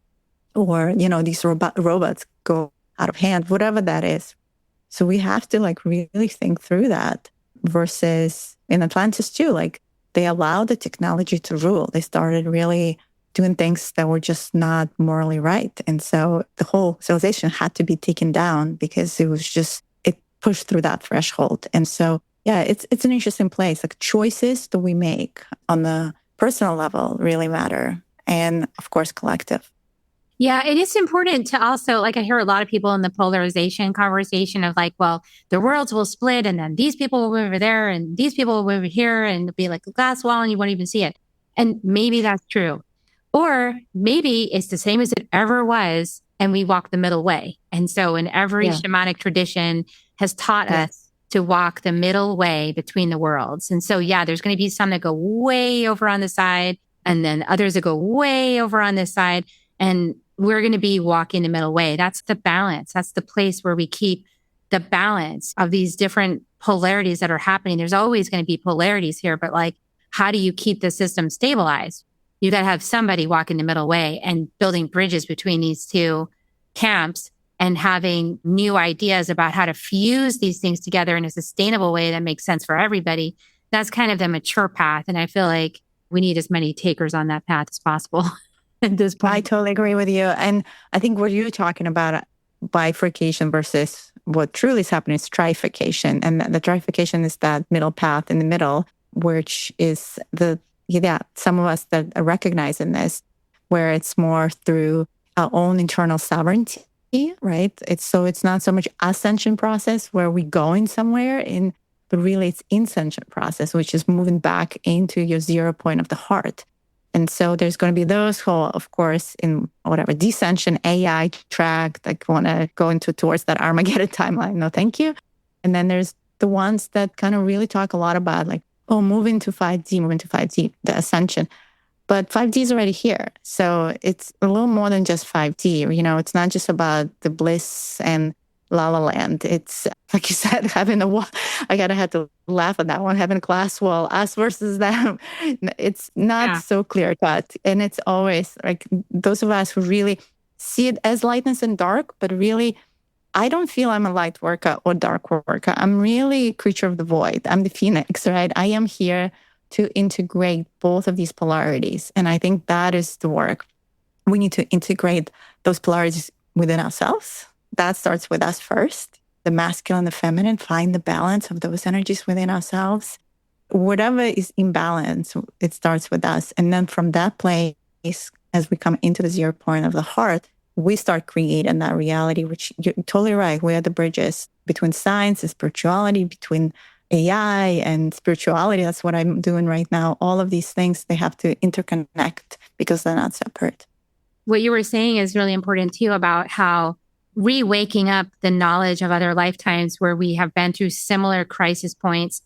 Or, these robots go out of hand, whatever that is. So we have to really think through that versus in Atlantis too, they allowed the technology to rule. They started really doing things that were just not morally right. And so the whole civilization had to be taken down because it pushed through that threshold. And so, it's an interesting place. Choices that we make on the personal level really matter. And of course, collective. Yeah, it is important to also, I hear a lot of people in the polarization conversation of the worlds will split and then these people will be over there and these people will be over here and it'll be like a glass wall and you won't even see it. And maybe that's true. Or maybe it's the same as it ever was and we walk the middle way. And so in every shamanic tradition has taught us to walk the middle way between the worlds. And so, yeah, there's going to be some that go way over on the side and then others that go way over on this side. And we're going to be walking the middle way. That's the balance. That's the place where we keep the balance of these different polarities that are happening. There's always going to be polarities here, but like, how do you keep the system stabilized? You got to have somebody walking the middle way and building bridges between these two camps and having new ideas about how to fuse these things together in a sustainable way that makes sense for everybody. That's kind of the mature path. And I feel like we need as many takers on that path as possible at this point. I totally agree with you. And I think what you're talking about, bifurcation versus what truly is happening, is trifurcation. And the trifurcation is that middle path in the middle, which is some of us that are recognizing this, where it's more through our own internal sovereignty, right? It's not so much ascension process where we going somewhere but really it's ascension process, which is moving back into your 0 point of the heart. And so there's going to be those who, of course, in whatever descension AI track, like want to go towards that Armageddon timeline. No, thank you. And then there's the ones that kind of really talk a lot about like, moving to 5D, the ascension. But 5D is already here. So it's a little more than just 5D. It's not just about the bliss and La La Land. It's, like you said, having a wall. I had to laugh at that one, having a glass wall, us versus them. It's not so clear cut. And it's always like those of us who really see it as lightness and dark, but really, I don't feel I'm a light worker or dark worker. I'm really a creature of the void. I'm the phoenix, right? I am here to integrate both of these polarities. And I think that is the work. We need to integrate those polarities within ourselves. That starts with us first. The masculine, the feminine, find the balance of those energies within ourselves. Whatever is imbalance, it starts with us. And then from that place, as we come into the 0 point of the heart, we start creating that reality, which you're totally right. We are the bridges between science and spirituality, between AI and spirituality. That's what I'm doing right now. All of these things, they have to interconnect because they're not separate. What you were saying is really important too, about how re-waking up the knowledge of other lifetimes where we have been through similar crisis points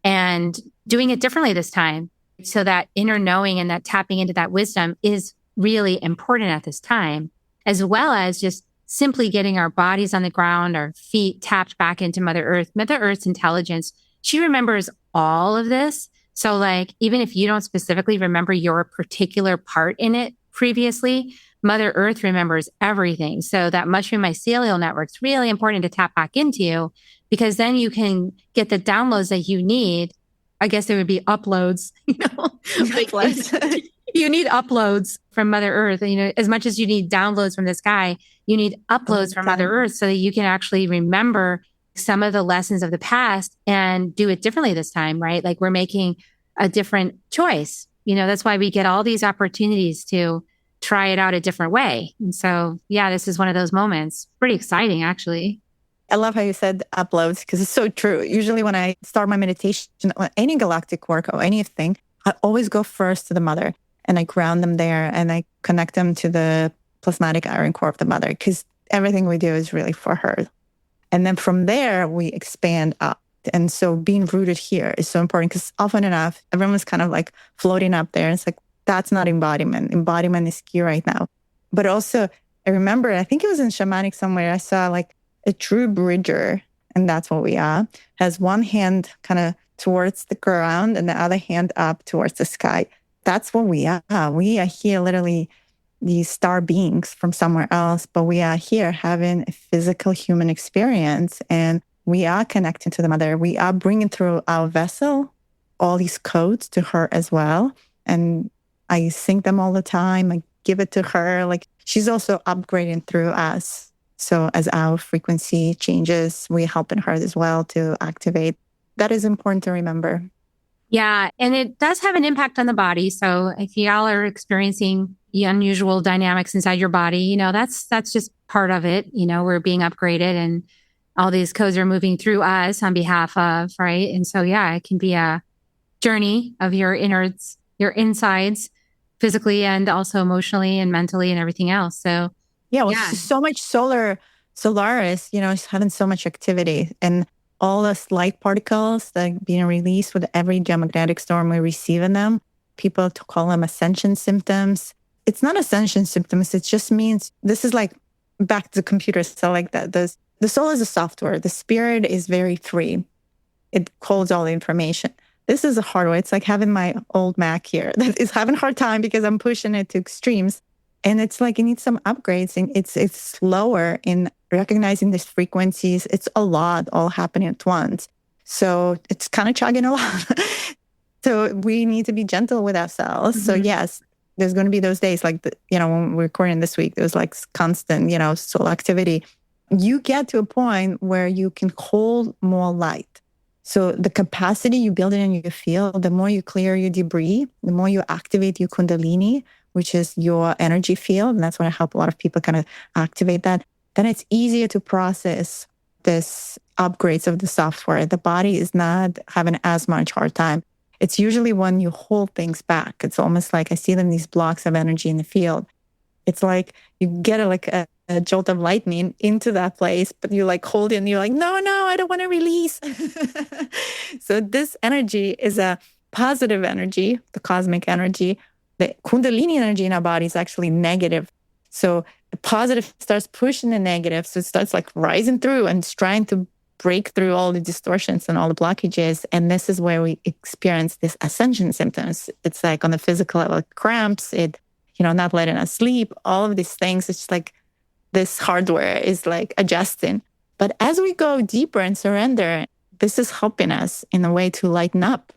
and doing it differently this time. So that inner knowing and that tapping into that wisdom is really important at this time, as well as just simply getting our bodies on the ground, our feet tapped back into Mother Earth. Mother Earth's intelligence, she remembers all of this. So like, even if you don't specifically remember your particular part in it previously, Mother Earth remembers everything. So that mushroom mycelial network is really important to tap back into, because then you can get the downloads that you need. I guess there would be uploads, like, you need uploads from Mother Earth. As much as you need downloads from the sky, you need uploads from Mother Earth so that you can actually remember some of the lessons of the past and do it differently this time, right? Like we're making a different choice. That's why we get all these opportunities to try it out a different way. And so, yeah, this is one of those moments. Pretty exciting, actually. I love how you said uploads, because it's so true. Usually when I start my meditation or any galactic work or anything, I always go first to the mother and I ground them there and I connect them to the plasmatic iron core of the mother, because everything we do is really for her. And then from there, we expand up. And so being rooted here is so important, because often enough, everyone's kind of like floating up there. And it's like, that's not embodiment. Embodiment is key right now. But also, I remember, I think it was in shamanic somewhere, I saw like a true bridger, and that's what we are, has one hand kind of towards the ground and the other hand up towards the sky. That's what we are. We are here literally these star beings from somewhere else, but we are here having a physical human experience, and we are connecting to the mother. We are bringing through our vessel all these codes to her as well. And I sync them all the time. I give it to her. Like she's also upgrading through us. So as our frequency changes, we're helping her as well to activate. That is important to remember. Yeah. And it does have an impact on the body. So if y'all are experiencing the unusual dynamics inside your body, that's just part of it. We're being upgraded and all these codes are moving through us on behalf of, right? And so, yeah, it can be a journey of your innards, your insides, physically and also emotionally and mentally and everything else. So, so much Solaris, is having so much activity. And all the light particles that are being released with every geomagnetic storm we receive in them. People call them ascension symptoms. It's not ascension symptoms. It just means this is like back to the computer. So like that, the soul is a software. The spirit is very free. It holds all the information. This is a hardware. It's like having my old Mac here that is having a hard time because I'm pushing it to extremes. And it's like it needs some upgrades. And it's slower in recognizing these frequencies. It's a lot all happening at once. So it's kind of chugging along. So we need to be gentle with ourselves. Mm-hmm. So yes, there's going to be those days like, when we're recording this week, there's like constant, soul activity. You get to a point where you can hold more light. So the capacity you build in your field, the more you clear your debris, the more you activate your kundalini, which is your energy field. And that's why I help a lot of people kind of activate that. Then it's easier to process this upgrades of the software. The body is not having as much hard time. It's usually when you hold things back. It's almost like I see them, these blocks of energy in the field. It's like you get a jolt of lightning into that place, but you like hold it and you're like, no, I don't want to release. So this energy is a positive energy, the cosmic energy. The kundalini energy in our body is actually negative. So the positive starts pushing the negative. So it starts like rising through and trying to break through all the distortions and all the blockages. And this is where we experience this ascension symptoms. It's like on the physical level, cramps, not letting us sleep, all of these things. It's just like this hardware is like adjusting. But as we go deeper and surrender, this is helping us in a way to lighten up,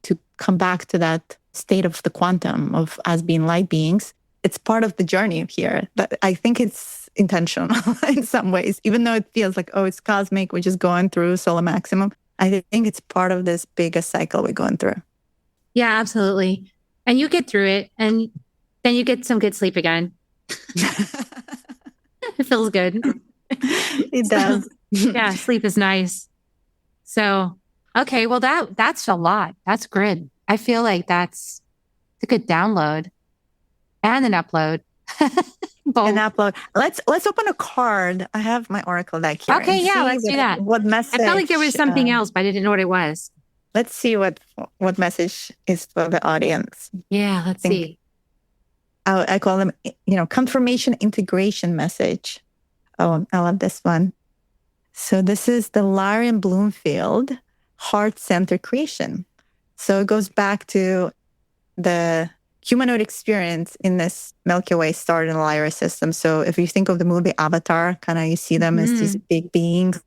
to come back to that state of the quantum of us being light beings. It's part of the journey here. But I think it's intentional in some ways, even though it feels like, it's cosmic, we're just going through solar maximum. I think it's part of this bigger cycle we're going through. Yeah, absolutely. And you get through it and then you get some good sleep again. It feels good. It does. Yeah, sleep is nice. So, okay, well that's a lot. That's good. I feel like that's a good download and an upload. An upload. Let's open a card. I have my oracle deck here. Okay, yeah, let's do that. What message? I felt like there was something else, but I didn't know what it was. Let's see what message is for the audience. Yeah, let's see. I call them, confirmation integration message. Oh, I love this one. So this is the Lyrian Bloomfield heart center creation. So it goes back to the humanoid experience in this Milky Way star in the Lyra system. So if you think of the movie Avatar, kind of you see them as these big beings,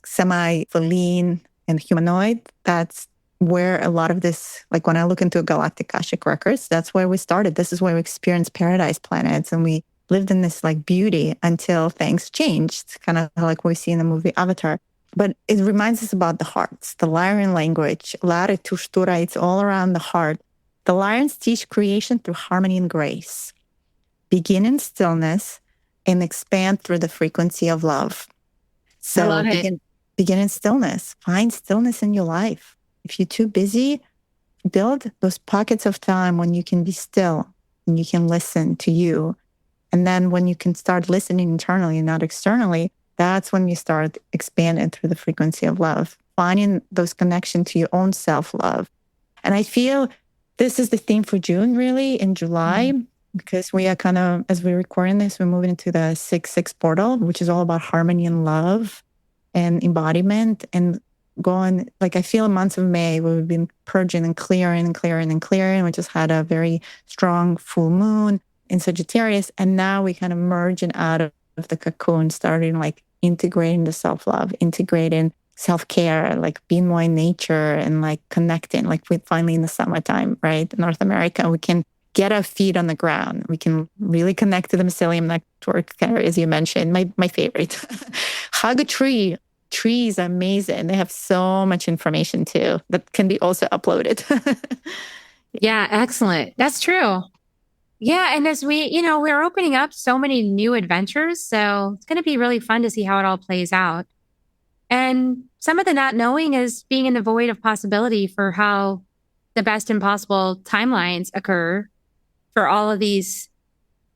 semi-feline and humanoid. That's where a lot of this, like when I look into galactic Akashic records, that's where we started. This is where we experienced paradise planets and we lived in this like beauty until things changed, kind of like we see in the movie Avatar. But it reminds us about the hearts, the Lyrian language, Lara Tushtura, it's all around the heart. The Lyrians teach creation through harmony and grace. Begin in stillness and expand through the frequency of love. So begin in stillness. Find stillness in your life. If you're too busy, build those pockets of time when you can be still and you can listen to you. And then when you can start listening internally and not externally, that's when you start expanding through the frequency of love, finding those connections to your own self-love. And I feel this is the theme for June, really, in July, because we are kind of, as we're recording this, we're moving into the 6-6 portal, which is all about harmony and love and embodiment and going, like I feel in months of May, we've been purging and clearing and clearing and clearing. We just had a very strong full moon in Sagittarius. And now we kind of merging out of the cocoon, starting like integrating the self-love, integrating self-care, like being more in nature and like connecting, like we finally in the summertime, right? In North America, we can get our feet on the ground. We can really connect to the mycelium network, as you mentioned, my favorite. Hug a tree. Trees are amazing. They have so much information too that can be also uploaded. Yeah, excellent. That's true. Yeah. And as we're opening up so many new adventures. So it's going to be really fun to see how it all plays out. And some of the not knowing is being in the void of possibility for how the best impossible timelines occur for all of these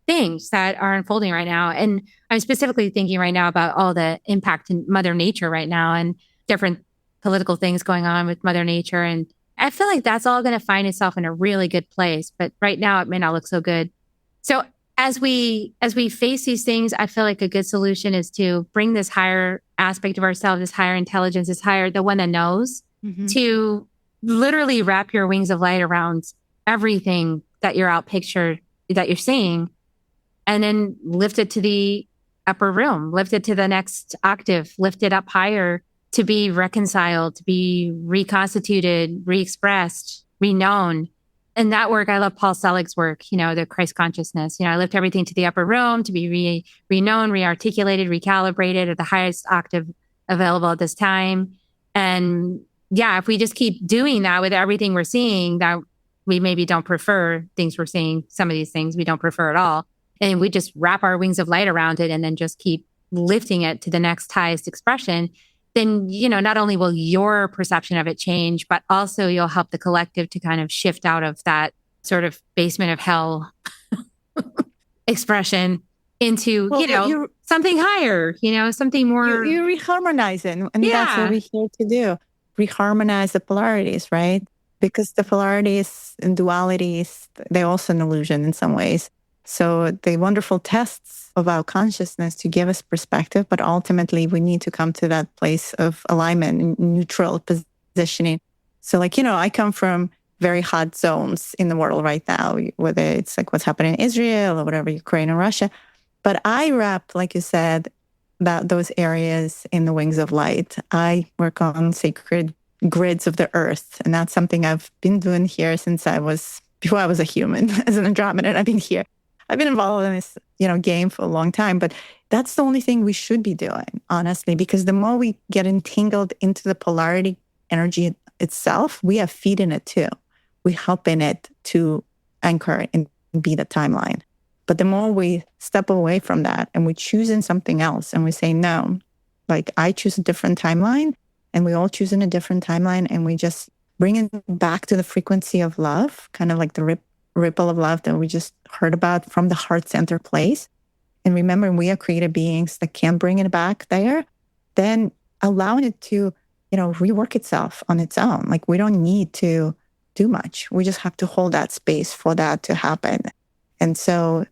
things that are unfolding right now. And I'm specifically thinking right now about all the impact in Mother Nature right now and different political things going on with Mother Nature. And I feel like that's all going to find itself in a really good place. But right now it may not look so good. So as we face these things, I feel like a good solution is to bring this higher aspect of ourselves, this higher intelligence, the one that knows, to literally wrap your wings of light around everything that you're that you're seeing, and then lift it to the upper room, lift it to the next octave, lift it up higher to be reconciled, to be reconstituted, re-expressed, reknown. And that work, I love Paul Selig's work, the Christ consciousness. I lift everything to the upper room to be reknown, re-articulated, recalibrated at the highest octave available at this time. And yeah, if we just keep doing that with everything we're seeing, that we maybe don't prefer things we're seeing, some of these things we don't prefer at all. And we just wrap our wings of light around it and then just keep lifting it to the next highest expression, then, not only will your perception of it change, but also you'll help the collective to kind of shift out of that sort of basement of hell expression into, something higher, something more. You reharmonize it. And that's what we're here to do. Reharmonize the polarities, right? Because the polarities and dualities, they're also an illusion in some ways. So the wonderful tests of our consciousness to give us perspective, but ultimately we need to come to that place of alignment, neutral positioning. So I come from very hot zones in the world right now, whether it's like what's happening in Israel or whatever, Ukraine or Russia. But I wrap, like you said, those areas in the wings of light. I work on sacred grids of the earth. And that's something I've been doing here since before I was a human as an Andromedan. I've been here. I've been involved in this, game for a long time, but that's the only thing we should be doing, honestly, because the more we get entangled into the polarity energy itself, we are feeding it too. We're helping it to anchor and be the timeline. But the more we step away from that and we're choosing something else and we say, no, like I choose a different timeline and we all choose in a different timeline and we just bring it back to the frequency of love, kind of like the ripple of love that we just heard about from the heart center place. And remember, we are creative beings that can bring it back there, then allowing it to, rework itself on its own. Like we don't need to do much. We just have to hold that space for that to happen. And so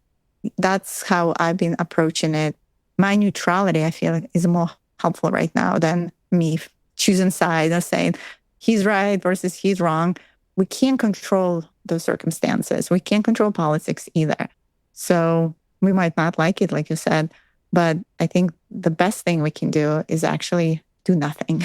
that's how I've been approaching it. My neutrality, I feel like, is more helpful right now than me choosing sides and saying he's right versus he's wrong. We can't control those circumstances. We can't control politics either. So we might not like it, like you said, but I think the best thing we can do is actually do nothing.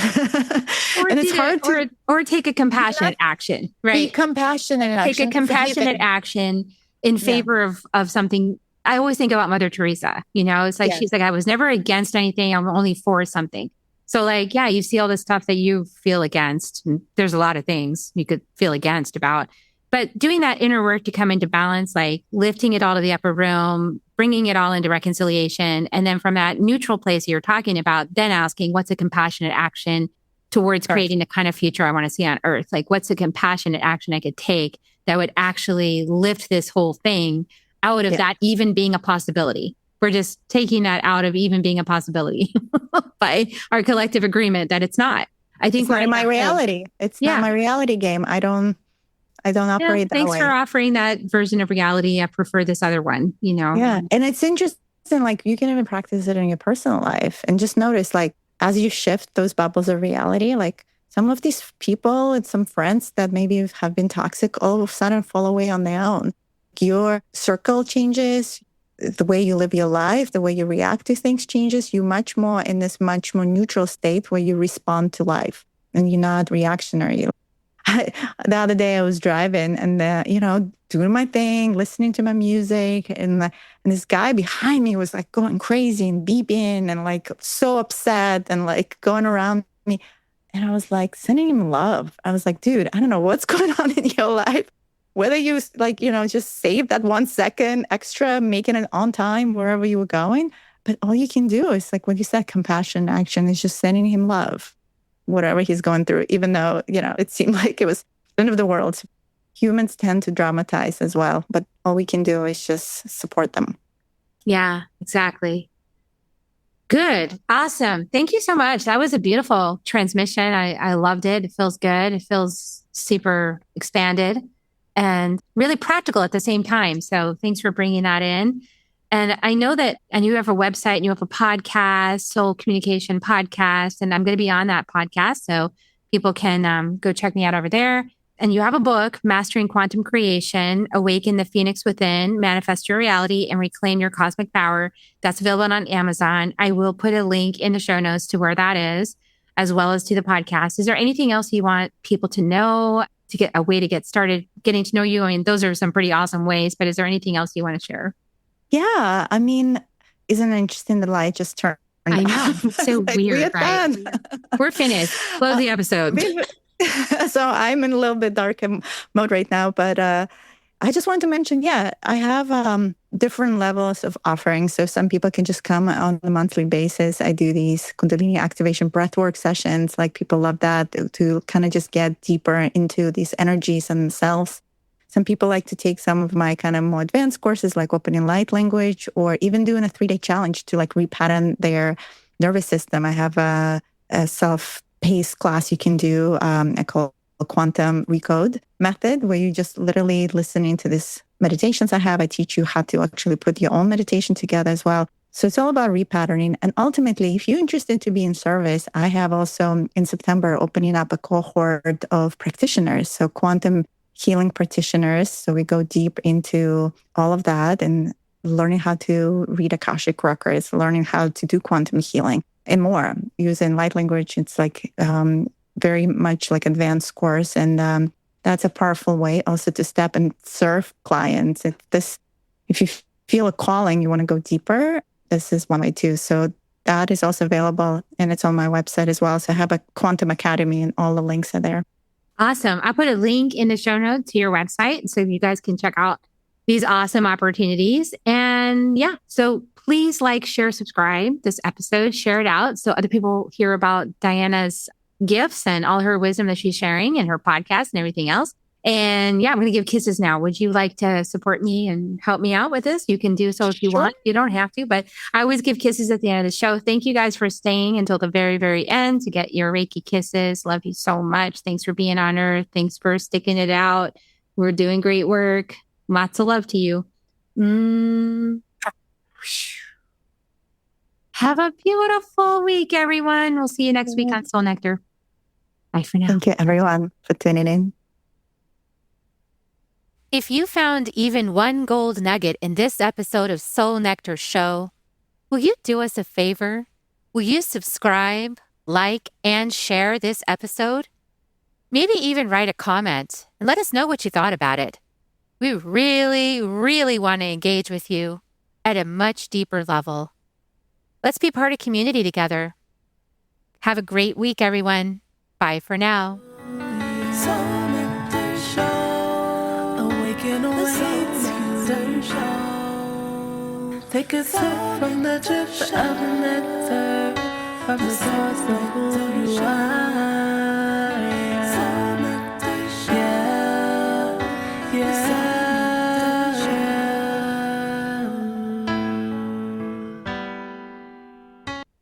And it's hard or take a compassionate action, right? Take a compassionate action in favor of something. I always think about Mother Teresa, it's like, she's like, I was never against anything. I'm only for something. So like, yeah, you see all this stuff that you feel against. And there's a lot of things you could feel against about, but doing that inner work to come into balance, like lifting it all to the upper room, bringing it all into reconciliation. And then from that neutral place you're talking about, then asking what's a compassionate action towards creating the kind of future I want to see on earth? Like what's a compassionate action I could take that would actually lift this whole thing out of that even being a possibility? We're just taking that out of even being a possibility by our collective agreement that it's not. I think it's not my reality. It's not my reality game. I don't operate that way. Thanks for offering that version of reality. I prefer this other one, Yeah. And it's interesting, like you can even practice it in your personal life and just notice, like, as you shift those bubbles of reality, like some of these people and some friends that maybe have been toxic all of a sudden fall away on their own. Your circle changes, the way you live your life, the way you react to things changes. You're much more in this much more neutral state where you respond to life and you're not reactionary. The other day I was driving and, doing my thing, listening to my music. And this guy behind me was like going crazy and beeping and like so upset and like going around me. And I was like sending him love. I was like, dude, I don't know what's going on in your life. Whether you just save that 1 second extra, making it on time wherever you were going. But all you can do is like what you said, compassion action is just sending him love, whatever he's going through, even though, it seemed like it was the end of the world. Humans tend to dramatize as well, but all we can do is just support them. Yeah, exactly. Good. Awesome. Thank you so much. That was a beautiful transmission. I loved it. It feels good. It feels super expanded and really practical at the same time. So thanks for bringing that in. And I know that, and you have a website and you have a podcast, Soul Communication Podcast, and I'm going to be on that podcast. So people can go check me out over there. And you have a book, Mastering Quantum Creation, Awaken the Phoenix Within, Manifest Your Reality, and Reclaim Your Cosmic Power. That's available on Amazon. I will put a link in the show notes to where that is, as well as to the podcast. Is there anything else you want people to know to get a way to get started getting to know you? I mean, those are some pretty awesome ways, but is there anything else you want to share? Yeah. I mean, isn't it interesting the light just turned I know. off? It's so Like, weird, we're right? done. We're finished. Close the episode. So I'm in a little bit dark mode right now, but I just want to mention, yeah, I have different levels of offerings. So some people can just come on a monthly basis. I do these Kundalini activation breathwork sessions. Like people love that to kind of just get deeper into these energies and themselves. Some people like to take some of my kind of more advanced courses like opening light language, or even doing a 3-day challenge to like repattern their nervous system. I have a self-paced class you can do. I call a Quantum Recode Method, where you just literally listening to these meditations I have. I teach you how to actually put your own meditation together as well. So it's all about repatterning. And ultimately, if you're interested to be in service, I have also in September opening up a cohort of practitioners. So quantum healing practitioners. So we go deep into all of that and learning how to read Akashic records, learning how to do quantum healing and more using light language. It's like very much like advanced course. And that's a powerful way also to step and serve clients. If you feel a calling, you want to go deeper, this is one way too. So that is also available and it's on my website as well. So I have a Quantum Academy and all the links are there. Awesome. I'll put a link in the show notes to your website so you guys can check out these awesome opportunities. And yeah, so please like, share, subscribe this episode, share it out so other people hear about Diana's gifts and all her wisdom that she's sharing and her podcast and everything else. And yeah, I'm going to give kisses now. Would you like to support me and help me out with this? You can do so if you want. You don't have to, but I always give kisses at the end of the show. Thank you guys for staying until the very, very end to get your Reiki kisses. Love you so much. Thanks for being on Earth. Thanks for sticking it out. We're doing great work. Lots of love to you. Have a beautiful week, everyone. We'll see you next week on Soul Nectar. Bye for now. Thank you, everyone, for tuning in. If you found even one gold nugget in this episode of Soul Nectar Show, will you do us a favor? Will you subscribe, like, and share this episode? Maybe even write a comment and let us know what you thought about it. We really, really want to engage with you at a much deeper level. Let's be part of community together. Have a great week, everyone. Bye for now. Soul Nectar Show. Awaken, awaken, show. Take a sip from the drip of the nectar, from the source of who you are. Soul Nectar Show. Yeah, yeah.